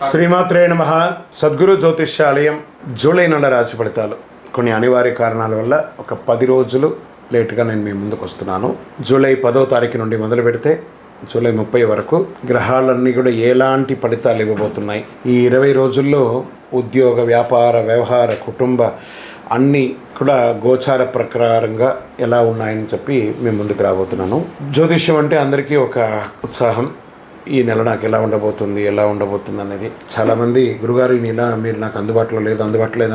శ్రీమాత్రే నమః. సద్గురు జ్యోతిష్యాలయం జూలై నెల రాశి ఫలితాలు. కొన్ని అనివార్య కారణాల వల్ల ఒక 10 రోజులు లేటుగా నేను మీ ముందుకు వస్తున్నాను. జూలై 10వ తారీఖు నుండి మొదలు పెడితే జూలై 30 వరకు గ్రహాలన్నీ కూడా ఎలాంటి ఫలితాలు ఇవ్వబోతున్నాయి, ఈ 20 రోజుల్లో ఉద్యోగ, వ్యాపార, వ్యవహార, కుటుంబ అన్నీ కూడా గోచార ప్రకారంగా ఎలా ఉన్నాయని చెప్పి మేము ముందుకు రాబోతున్నాను. జ్యోతిష్యం అంటే అందరికీ ఒక ఉత్సాహం. ఈ నెల నాకు ఎలా ఉండబోతుంది అనేది చాలామంది గురుగారు ఈ నెల మీరు నాకు అందుబాటులో లేదు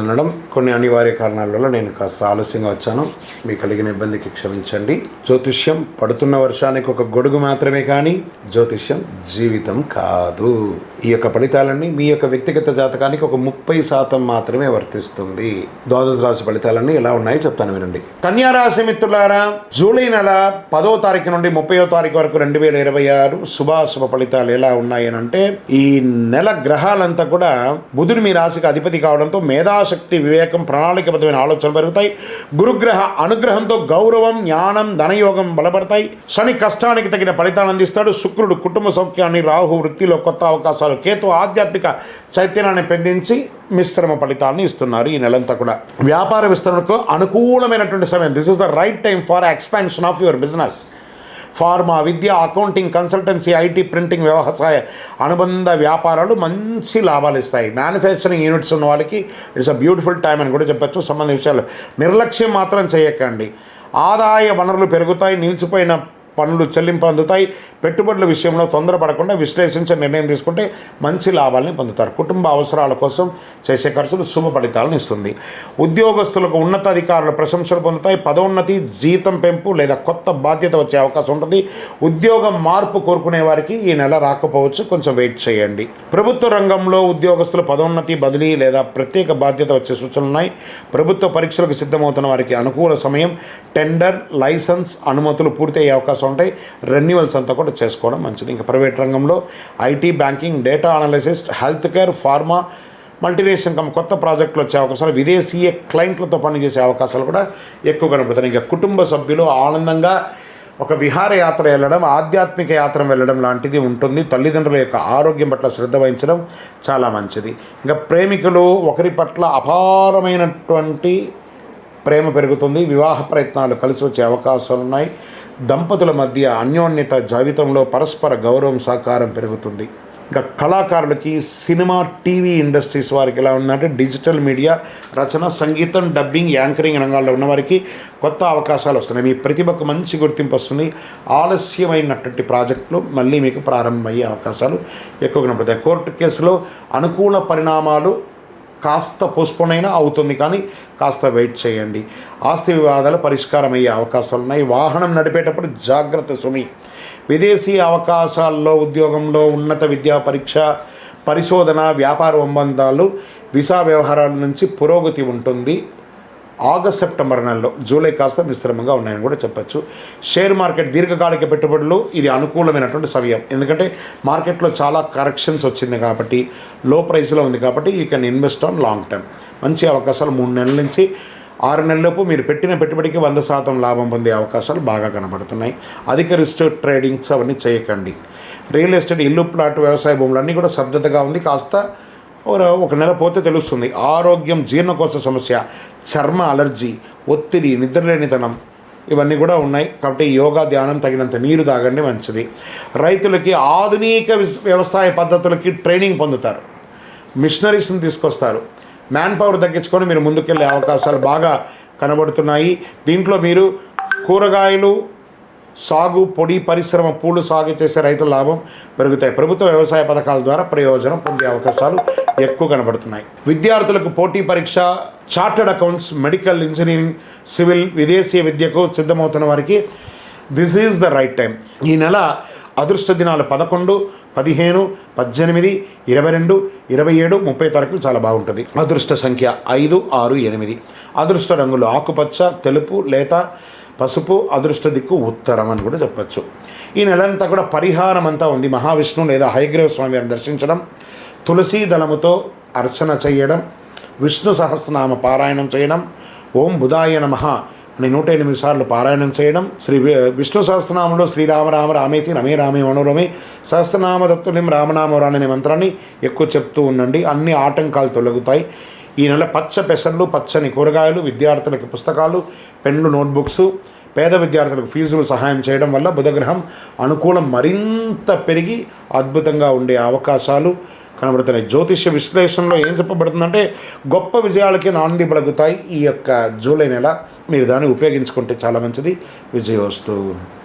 అనడం కొన్ని అనివార్య కారణాల వల్ల నేను కాస్త ఆలస్యంగా వచ్చాను. మీకు కలిగిన ఇబ్బందికి క్షమించండి. జ్యోతిష్యం పడుతున్న వర్షానికి ఒక గొడుగు మాత్రమే కానీ జ్యోతిష్యం జీవితం కాదు. ఈ యొక్క ఫలితాలన్నీ మీ యొక్క వ్యక్తిగత జాతకానికి ఒక 30% మాత్రమే వర్తిస్తుంది. ద్వాదశ రాశి ఫలితాలన్నీ ఎలా ఉన్నాయో చెప్తాను, వినండి. కన్యా రాశి మిత్రులారా, జూలై నెల 10వ తారీఖు నుండి 30వ తారీఖు వరకు 2026 శుభాశుభ ఫలితాలు ఎలా ఉన్నాయి అని అంటే, ఈ నెల గ్రహాలంతా కూడా బుధుడు మీ రాశికి అధిపతి కావడంతో మేధాశక్తి, వివేకం, ప్రణాళికబద్ధమైన ఆలోచనలు పెరుగుతాయి. గురుగ్రహ అనుగ్రహంతో గౌరవం, జ్ఞానం, ధనయోగం బలపడతాయి. శని కష్టానికి తగిన ఫలితాలను అందిస్తాడు. శుక్రుడు కుటుంబ సౌఖ్యాన్ని, రాహు వృత్తిలో కొత్త అవకాశాలు, కేతు ఆధ్యాత్మిక చైతన్యాన్ని పెండించి మిశ్రమ ఫలితాలను ఇస్తున్నారు. ఈ నెలంతా కూడా వ్యాపార విస్తరణకు అనుకూలమైనటువంటి సమయం. This is the right time for expansion of your business. Pharma, Vidya, accounting, consultancy, IT, printing, వ్యవసాయ అనుబంధ వ్యాపారాలు మంచి లాభాలు ఇస్తాయి. మ్యానుఫ్యాక్చరింగ్ యూనిట్స్ ఉన్న వాళ్ళకి ఇట్స్ అ బ్యూటిఫుల్ టైం అని కూడా చెప్పచ్చు. సంబంధించిన విషయాలు నిర్లక్ష్యం మాత్రం చేయకండి. ఆదాయ వనరులు పెరుగుతాయి. నిలిచిపోయిన పనులు చెల్లింపు అందుతాయి. పెట్టుబడుల విషయంలో తొందరపడకుండా విశ్లేషించి నిర్ణయం తీసుకుంటే మంచి లాభాలని పొందుతారు. కుటుంబ అవసరాల కోసం చేసే ఖర్చులు శుభ ఫలితాలను ఇస్తుంది. ఉద్యోగస్తులకు ఉన్నతాధికారుల ప్రశంసలు పొందుతాయి. పదోన్నతి, జీతం పెంపు లేదా కొత్త బాధ్యత వచ్చే అవకాశం ఉంటుంది. ఉద్యోగం మార్పు కోరుకునే వారికి ఈ నెల రాకపోవచ్చు, కొంచెం వెయిట్ చేయండి. ప్రభుత్వ రంగంలో ఉద్యోగస్తులు పదోన్నతి, బదిలీ లేదా ప్రత్యేక బాధ్యత వచ్చే సూచనలు ఉన్నాయి. ప్రభుత్వ పరీక్షలకు సిద్ధమవుతున్న వారికి అనుకూల సమయం. టెండర్, లైసెన్స్, అనుమతులు పూర్తయ్యే అవకాశం ఉంటాయి. రెన్యువల్స్ అంతా కూడా చేసుకోవడం మంచిది. ఇంకా ప్రైవేట్ రంగంలో IT, banking, data analyst, health care, pharma, multinational కొత్త ప్రాజెక్టులు వచ్చే అవకాశాలు, విదేశీయ క్లయింట్లతో పనిచేసే అవకాశాలు కూడా ఎక్కువ కనబడుతున్నాయి. ఇంకా కుటుంబ సభ్యులు ఆనందంగా ఒక విహారయాత్ర వెళ్ళడం, ఆధ్యాత్మిక యాత్ర వెళ్ళడం లాంటిది ఉంటుంది. తల్లిదండ్రుల యొక్క ఆరోగ్యం పట్ల శ్రద్ధ వహించడం చాలా మంచిది. ఇంకా ప్రేమికులు ఒకరి పట్ల అపారమైనటువంటి ప్రేమ పెరుగుతుంది. వివాహ ప్రయత్నాలు కలిసి వచ్చే అవకాశాలు ఉన్నాయి. దంపతుల మధ్య అన్యోన్యత, జీవితంలో పరస్పర గౌరవం, సహకారం పెరుగుతుంది. ఇంకా కళాకారులకి సినిమా, టీవీ ఇండస్ట్రీస్ వారికి ఎలా ఉందంటే డిజిటల్ మీడియా, రచన, సంగీతం, డబ్బింగ్, యాంకరింగ్ రంగాల్లో ఉన్నవారికి కొత్త అవకాశాలు వస్తున్నాయి. మీ ప్రతిభకు మంచి గుర్తింపు వస్తుంది. ఆలస్యమైనటువంటి ప్రాజెక్టులు మళ్ళీ మీకు ప్రారంభమయ్యే అవకాశాలు ఎక్కువ కనపడతాయి. కోర్టు కేసులో అనుకూల పరిణామాలు కాస్త పోస్ట్పోన్ అయినా అవుతుంది, కానీ కాస్త వెయిట్ చేయండి. ఆస్తి వివాదాలు పరిష్కారం అయ్యే అవకాశాలు ఉన్నాయి. వాహనం నడిపేటప్పుడు జాగ్రత్త సుమి. విదేశీ అవకాశాల్లో, ఉద్యోగంలో, ఉన్నత విద్యా పరీక్ష, పరిశోధన, వ్యాపార ఒప్పందాలు, వీసా వ్యవహారాల నుంచి పురోగతి ఉంటుంది. ఆగస్ట్, సెప్టెంబర్ నెలలో, జూలై కాస్త మిశ్రమంగా ఉన్నాయని కూడా చెప్పచ్చు. షేర్ మార్కెట్, దీర్ఘకాలిక పెట్టుబడులు ఇది అనుకూలమైనటువంటి సమయం. ఎందుకంటే మార్కెట్లో చాలా కరెక్షన్స్ వచ్చింది కాబట్టి, లో ప్రైస్లో ఉంది కాబట్టి you can invest on long term. మంచి అవకాశాలు 3 నెలల నుంచి 6 నెలలలోపు మీరు పెట్టిన పెట్టుబడికి 100% లాభం పొందే అవకాశాలు బాగా కనబడుతున్నాయి. అధిక రిస్క్ ట్రేడింగ్స్ అవన్నీ చేయకండి. రియల్ ఎస్టేట్, ఇల్లు, ప్లాట్, వ్యవసాయ భూములన్నీ కూడా స్తబ్దతగా ఉంది. కాస్త ఒక నెల పోతే తెలుస్తుంది. ఆరోగ్యం, జీర్ణకోశ సమస్య, చర్మ అలర్జీ, ఒత్తిడి, నిద్రలేనితనం ఇవన్నీ కూడా ఉన్నాయి. కాబట్టి యోగా, ధ్యానం, తగినంత నీరు తాగండి, మంచిది. రైతులకి ఆధునిక వ్యవసాయ పద్ధతులకి ట్రైనింగ్ పొందుతారు. మిషనరీస్ని తీసుకొస్తారు. మ్యాన్ పవర్ తగ్గించుకొని మీరు ముందుకెళ్ళే అవకాశాలు బాగా కనబడుతున్నాయి. దీంట్లో మీరు కూరగాయలు సాగు, పొడి పరిశ్రమ, పూలు సాగు చేసే రైతుల లాభం పెరుగుతాయి. ప్రభుత్వ వ్యవసాయ పథకాల ద్వారా ప్రయోజనం పొందే అవకాశాలు ఎక్కువ కనబడుతున్నాయి. విద్యార్థులకు పోటీ పరీక్ష, chartered accounts, medical, engineering, civil, విదేశీ విద్యకు సిద్ధమవుతున్న వారికి this is the right time. ఈ నెల అదృష్ట దినాలు 11, 15, 18, 22, 27, 30 తారీఖులు చాలా బాగుంటుంది. అదృష్ట సంఖ్య 5, 6, 8. అదృష్ట రంగులు ఆకుపచ్చ, తెలుపు, లేత, పసుపు. అదృష్ట దిక్కు ఉత్తరం అని కూడా చెప్పచ్చు. ఈ నెలంతా కూడా పరిహారం అంతా ఉంది. మహావిష్ణువు లేదా హయగ్రీవ స్వామి వారిని దర్శించడం, తులసీ దళముతో అర్చన చేయడం, విష్ణు సహస్రనామ పారాయణం చేయడం, ఓం బుధాయ నమః అని 108 సార్లు పారాయణం చేయడం. శ్రీ విష్ణు సహస్రనామంలో శ్రీరామ రామ రామేతి రమే రామే మనోరమే సహస్రనామ దత్తులిం రామనామ అనే మంత్రాన్ని ఎక్కువ చెప్తూ ఉండండి. అన్ని ఆటంకాలు తొలగుతాయి. ఈ నెల పచ్చ పెసర్లు, పచ్చని కూరగాయలు, విద్యార్థులకు పుస్తకాలు, పెన్లు, నోట్బుక్స్, పేద విద్యార్థులకు ఫీజులు సహాయం చేయడం వల్ల బుధగ్రహం అనుకూలం మరింత పెరిగి అద్భుతంగా ఉండే అవకాశాలు కనబడుతున్నాయి. జ్యోతిష్య విశ్లేషణలో ఏం చెప్పబడుతుందంటే గొప్ప విజయాలకి నాంది పలుకుతాయి. ఈ యొక్క జూలై నెల మీరు దాన్ని ఉపయోగించుకుంటే చాలా మంచిది. విజయోస్తు.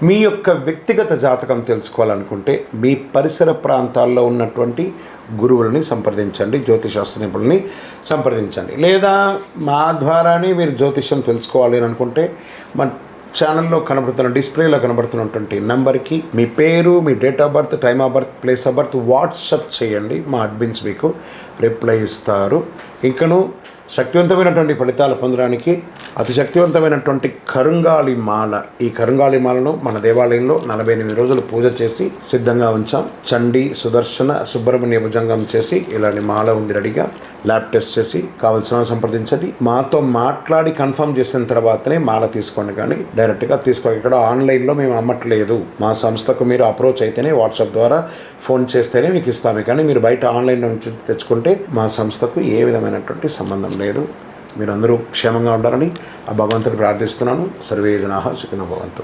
మీ యొక్క వ్యక్తిగత జాతకం తెలుసుకోవాలనుకుంటే మీ పరిసర ప్రాంతాల్లో ఉన్నటువంటి గురువులని సంప్రదించండి, జ్యోతిశాస్త్ర నిపుణుల్ని సంప్రదించండి. లేదా మా ద్వారానే మీరు జ్యోతిష్యం తెలుసుకోవాలి అని అనుకుంటే మన ఛానల్లో కనబడుతున్న డిస్ప్లేలో కనబడుతున్నటువంటి నెంబర్కి మీ పేరు, మీ date of birth, time of birth, place of birth WhatsApp చేయండి. మా అడ్మిన్స్ మీకు రిప్లై ఇస్తారు. ఇంకను శక్తివంతమైనటువంటి ఫలితాలు పొందడానికి అతి శక్తివంతమైనటువంటి కరుంగాళి మాల, ఈ కరుంగాళి మాలను మన దేవాలయంలో 48 రోజులు పూజ చేసి సిద్ధంగా ఉంచాం. చండీ, సుదర్శన, సుబ్రహ్మణ్య భుజంగం చేసి ఇలాంటి మాల ఉంది రెడీగా. ల్యాబ్ టెస్ట్ చేసి కావాల్సిన సంప్రదించండి. మాతో మాట్లాడి కన్ఫర్మ్ చేసిన తర్వాతనే మాల తీసుకోండి, కానీ డైరెక్ట్గా తీసుకోండి. ఇక్కడ ఆన్లైన్లో మేము అమ్మట్లేదు. మా సంస్థకు మీరు అప్రోచ్ అయితేనే, వాట్సాప్ ద్వారా ఫోన్ చేస్తేనే మీకు ఇస్తాము. కానీ మీరు బయట ఆన్లైన్లో నుంచి తెచ్చుకుంటే మా సంస్థకు ఏ విధమైనటువంటి సంబంధం లేదు. మీరందరూ క్షేమంగా ఉండాలని ఆ భగవంతుని ప్రార్థిస్తున్నాను. సర్వే జనాః సుఖినో భవంతు.